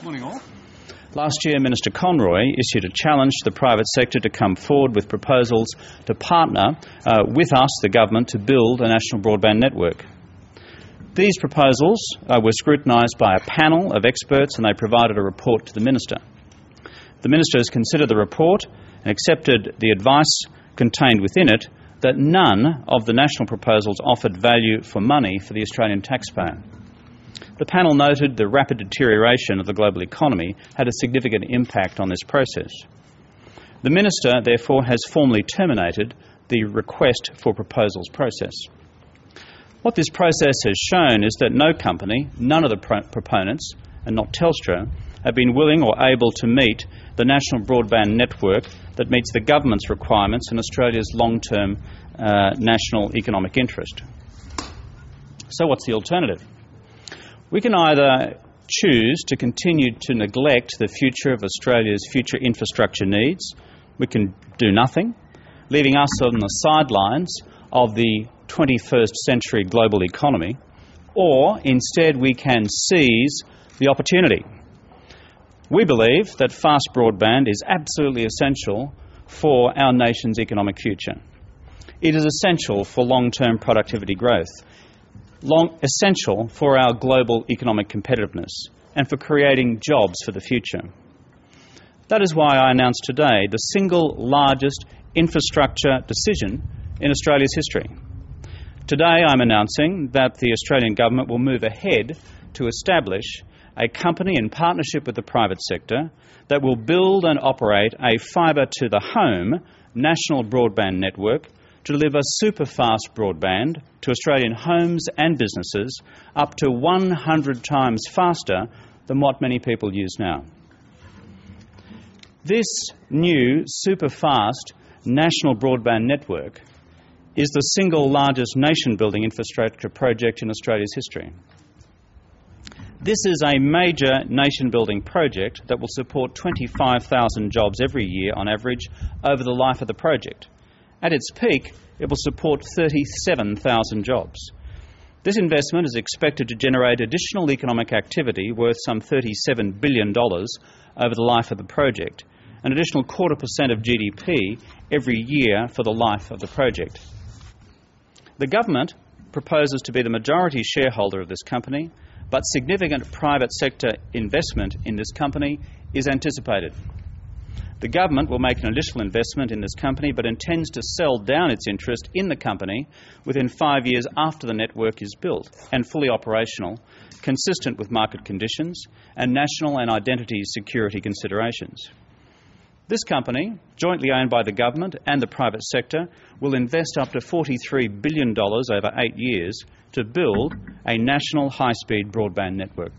Morning all. Last year, Minister Conroy issued a challenge to the private sector to come forward with proposals to partner with us, the government, to build a national broadband network. These proposals were scrutinised by a panel of experts and they provided a report to the Minister. The Minister has considered the report and accepted the advice contained within it that none of the national proposals offered value for money for the Australian taxpayer. The panel noted the rapid deterioration of the global economy had a significant impact on this process. The Minister, therefore, has formally terminated the request for proposals process. What this process has shown is that no company, none of the proponents, and not Telstra, have been willing or able to meet the national broadband network that meets the government's requirements and Australia's long-term national economic interest. So what's the alternative? We can either choose to continue to neglect the future of Australia's future infrastructure needs. We can do nothing, leaving us on the sidelines of the 21st century global economy, or instead we can seize the opportunity. We believe that fast broadband is absolutely essential for our nation's economic future. It is essential for long-term productivity growth, essential for our global economic competitiveness and for creating jobs for the future. That is why I announced today the single largest infrastructure decision in Australia's history. Today I'm announcing that the Australian government will move ahead to establish a company in partnership with the private sector that will build and operate a fibre-to-the-home national broadband network to deliver super-fast broadband to Australian homes and businesses up to 100 times faster than what many people use now. This new super-fast national broadband network is the single largest nation-building infrastructure project in Australia's history. This is a major nation-building project that will support 25,000 jobs every year on average over the life of the project. At its peak, it will support 37,000 jobs. This investment is expected to generate additional economic activity worth some $37 billion over the life of the project, an additional 0.25% of GDP every year for the life of the project. The government proposes to be the majority shareholder of this company, but significant private sector investment in this company is anticipated. The government will make an initial investment in this company but intends to sell down its interest in the company within 5 years after the network is built and fully operational, consistent with market conditions and national and identity security considerations. This company, jointly owned by the government and the private sector, will invest up to $43 billion over 8 years to build a national high-speed broadband network.